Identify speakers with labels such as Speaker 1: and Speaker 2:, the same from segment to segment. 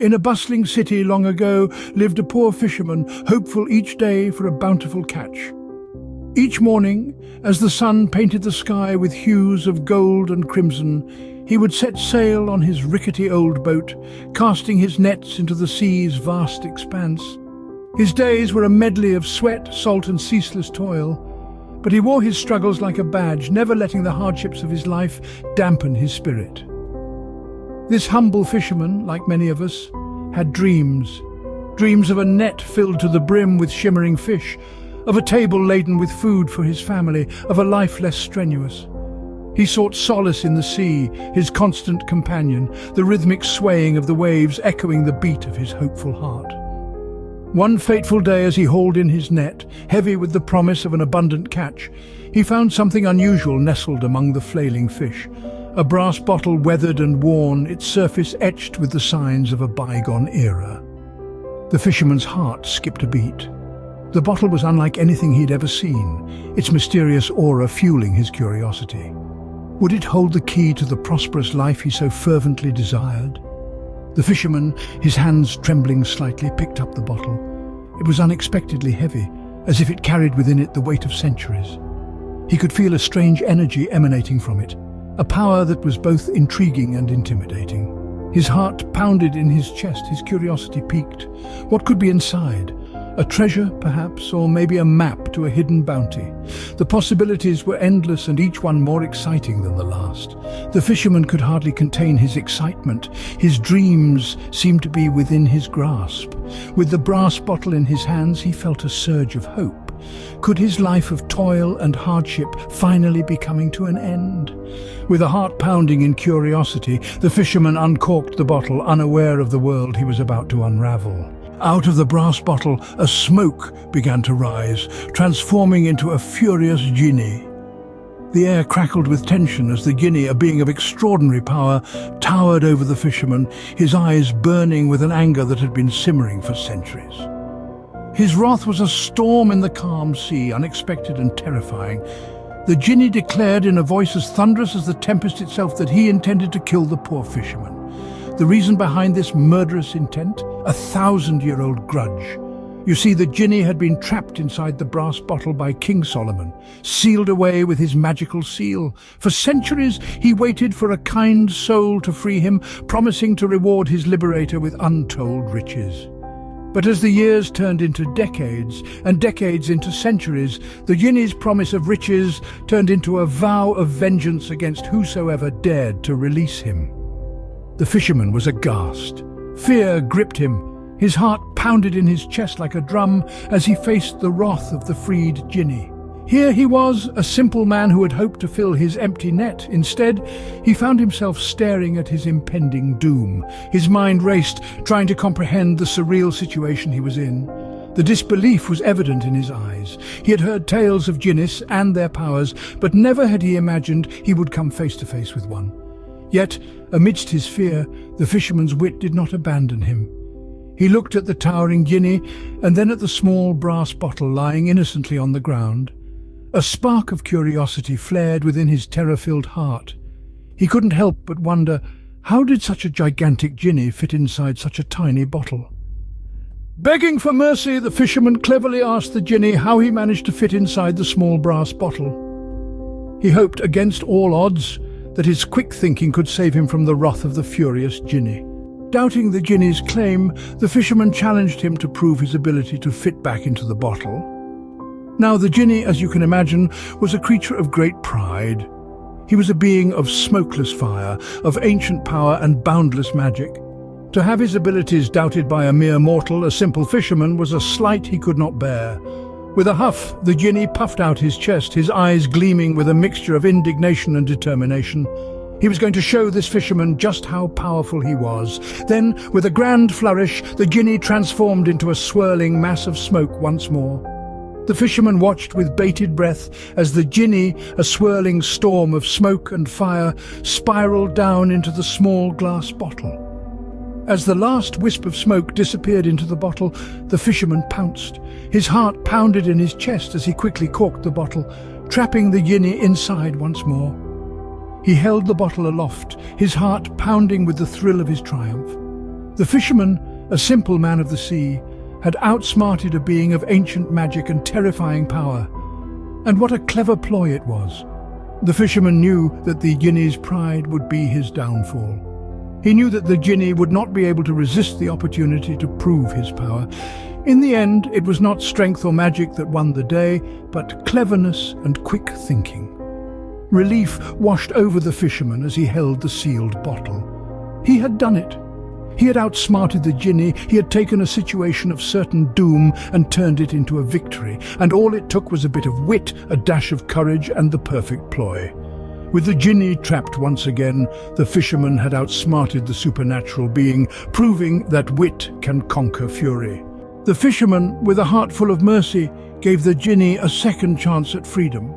Speaker 1: In a bustling city long ago lived a poor fisherman, hopeful each day for a bountiful catch. Each morning, as the sun painted the sky with hues of gold and crimson, he would set sail on his rickety old boat, casting his nets into the sea's vast expanse. His days were a medley of sweat, salt and ceaseless toil, but he wore his struggles like a badge, never letting the hardships of his life dampen his spirit. This humble fisherman, like many of us, had dreams. Dreams of a net filled to the brim with shimmering fish, of a table laden with food for his family, of a life less strenuous. He sought solace in the sea, his constant companion, the rhythmic swaying of the waves echoing the beat of his hopeful heart. One fateful day, as he hauled in his net, heavy with the promise of an abundant catch, he found something unusual nestled among the flailing fish. A brass bottle weathered and worn, its surface etched with the signs of a bygone era. The fisherman's heart skipped a beat. The bottle was unlike anything he'd ever seen, its mysterious aura fueling his curiosity. Would it hold the key to the prosperous life he so fervently desired? The fisherman, his hands trembling slightly, picked up the bottle. It was unexpectedly heavy, as if it carried within it the weight of centuries. He could feel a strange energy emanating from it, a power that was both intriguing and intimidating. His heart pounded in his chest, his curiosity piqued. What could be inside? A treasure, perhaps, or maybe a map to a hidden bounty. The possibilities were endless and each one more exciting than the last. The fisherman could hardly contain his excitement. His dreams seemed to be within his grasp. With the brass bottle in his hands, he felt a surge of hope. Could his life of toil and hardship finally be coming to an end? With a heart pounding in curiosity, the fisherman uncorked the bottle, unaware of the world he was about to unravel. Out of the brass bottle, a smoke began to rise, transforming into a Furious Jinni. The air crackled with tension as the Jinni, a being of extraordinary power, towered over the fisherman, his eyes burning with an anger that had been simmering for centuries. His wrath was a storm in the calm sea, unexpected and terrifying. The Jinni declared in a voice as thunderous as the tempest itself that he intended to kill the poor fisherman. The reason behind this murderous intent? A 1,000-year-old grudge. You see, the Jinni had been trapped inside the brass bottle by King Solomon, sealed away with his magical seal. For centuries he waited for a kind soul to free him, promising to reward his liberator with untold riches. But as the years turned into decades, and decades into centuries, the Jinni's promise of riches turned into a vow of vengeance against whosoever dared to release him. The fisherman was aghast. Fear gripped him. His heart pounded in his chest like a drum as he faced the wrath of the freed Jinni. Here he was, a simple man who had hoped to fill his empty net. Instead, he found himself staring at his impending doom. His mind raced, trying to comprehend the surreal situation he was in. The disbelief was evident in his eyes. He had heard tales of jinnis and their powers, but never had he imagined he would come face to face with one. Yet, amidst his fear, the fisherman's wit did not abandon him. He looked at the towering Jinni and then at the small brass bottle lying innocently on the ground. A spark of curiosity flared within his terror-filled heart. He couldn't help but wonder, how did such a gigantic Jinni fit inside such a tiny bottle? Begging for mercy, the fisherman cleverly asked the Jinni how he managed to fit inside the small brass bottle. He hoped against all odds that his quick thinking could save him from the wrath of the Furious Jinni. Doubting the Jinni's claim, the fisherman challenged him to prove his ability to fit back into the bottle. Now the Jinni, as you can imagine, was a creature of great pride. He was a being of smokeless fire, of ancient power and boundless magic. To have his abilities doubted by a mere mortal, a simple fisherman, was a slight he could not bear. With a huff, the Jinni puffed out his chest, his eyes gleaming with a mixture of indignation and determination. He was going to show this fisherman just how powerful he was. Then, with a grand flourish, the Jinni transformed into a swirling mass of smoke once more. The fisherman watched with bated breath as the Jinni, a swirling storm of smoke and fire, spiraled down into the small glass bottle. As the last wisp of smoke disappeared into the bottle, the fisherman pounced. His heart pounded in his chest as he quickly corked the bottle, trapping the Jinni inside once more. He held the bottle aloft, his heart pounding with the thrill of his triumph. The fisherman, a simple man of the sea, had outsmarted a being of ancient magic and terrifying power. And what a clever ploy it was. The fisherman knew that the Jinni's pride would be his downfall. He knew that the Jinni would not be able to resist the opportunity to prove his power. In the end, it was not strength or magic that won the day, but cleverness and quick thinking. Relief washed over the fisherman as he held the sealed bottle. He had done it. He had outsmarted the Jinni, he had taken a situation of certain doom and turned it into a victory, and all it took was a bit of wit, a dash of courage, and the perfect ploy. With the Jinni trapped once again, the fisherman had outsmarted the supernatural being, proving that wit can conquer fury. The fisherman, with a heart full of mercy, gave the Jinni a second chance at freedom.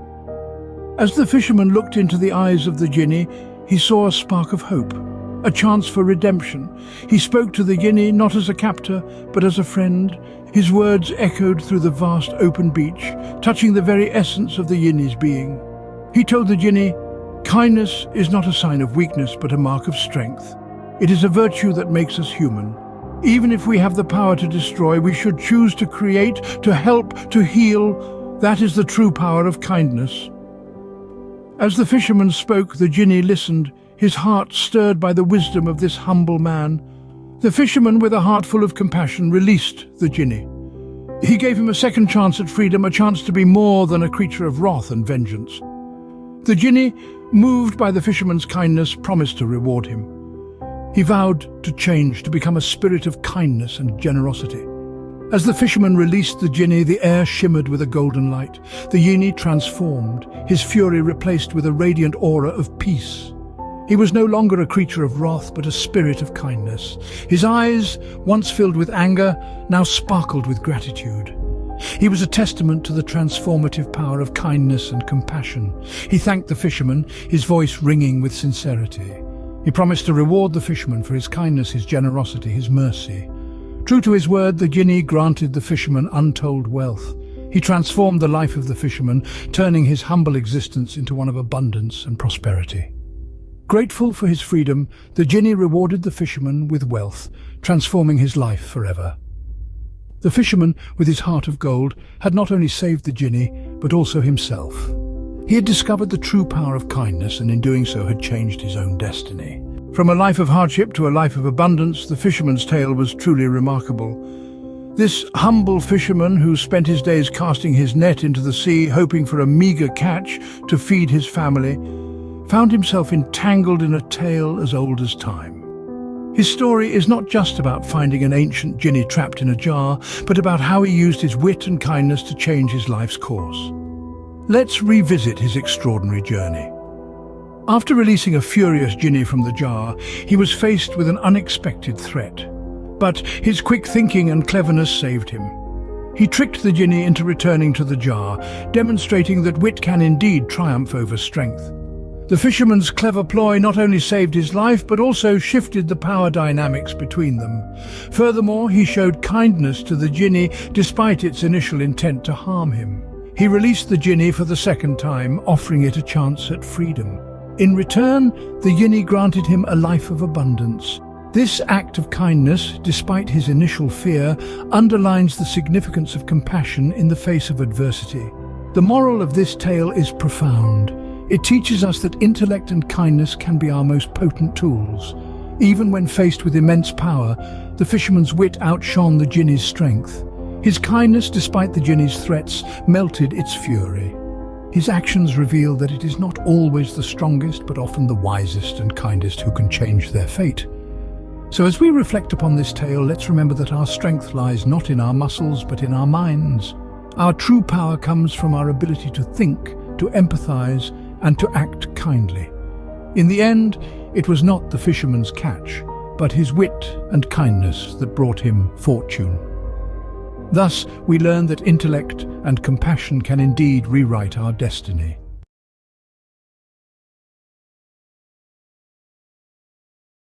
Speaker 1: As the fisherman looked into the eyes of the Jinni, he saw a spark of hope. A chance for redemption. He spoke to the Jinni not as a captor, but as a friend. His words echoed through the vast open beach, touching the very essence of the Jinni's being. He told the Jinni, "Kindness is not a sign of weakness, but a mark of strength. It is a virtue that makes us human. Even if we have the power to destroy, we should choose to create, to help, to heal. That is the true power of kindness." As the fisherman spoke, the Jinni listened, his heart stirred by the wisdom of this humble man. The fisherman, with a heart full of compassion, released the Jinni. He gave him a second chance at freedom, a chance to be more than a creature of wrath and vengeance. The Jinni, moved by the fisherman's kindness, promised to reward him. He vowed to change, to become a spirit of kindness and generosity. As the fisherman released the Jinni, the air shimmered with a golden light. The Jinni transformed, his fury replaced with a radiant aura of peace. He was no longer a creature of wrath, but a spirit of kindness. His eyes, once filled with anger, now sparkled with gratitude. He was a testament to the transformative power of kindness and compassion. He thanked the fisherman, his voice ringing with sincerity. He promised to reward the fisherman for his kindness, his generosity, his mercy. True to his word, the Jinni granted the fisherman untold wealth. He transformed the life of the fisherman, turning his humble existence into one of abundance and prosperity. Grateful for his freedom, the Jinni rewarded the fisherman with wealth, transforming his life forever. The fisherman, with his heart of gold, had not only saved the Jinni, but also himself. He had discovered the true power of kindness, and in doing so had changed his own destiny. From a life of hardship to a life of abundance, the fisherman's tale was truly remarkable. This humble fisherman, who spent his days casting his net into the sea, hoping for a meager catch to feed his family, found himself entangled in a tale as old as time. His story is not just about finding an ancient Jinni trapped in a jar, but about how he used his wit and kindness to change his life's course. Let's revisit his extraordinary journey. After releasing a Furious Jinni from the jar, he was faced with an unexpected threat. But his quick thinking and cleverness saved him. He tricked the Jinni into returning to the jar, demonstrating that wit can indeed triumph over strength. The fisherman's clever ploy not only saved his life, but also shifted the power dynamics between them. Furthermore, he showed kindness to the Jinni despite its initial intent to harm him. He released the Jinni for the second time, offering it a chance at freedom. In return, the Jinni granted him a life of abundance. This act of kindness, despite his initial fear, underlines the significance of compassion in the face of adversity. The moral of this tale is profound. It teaches us that intellect and kindness can be our most potent tools. Even when faced with immense power, the fisherman's wit outshone the Jinni's strength. His kindness, despite the Jinni's threats, melted its fury. His actions reveal that it is not always the strongest, but often the wisest and kindest who can change their fate. So as we reflect upon this tale, let's remember that our strength lies not in our muscles, but in our minds. Our true power comes from our ability to think, to empathize, and to act kindly. In the end, it was not the fisherman's catch, but his wit and kindness that brought him fortune. Thus, we learn that intellect and compassion can indeed rewrite our destiny.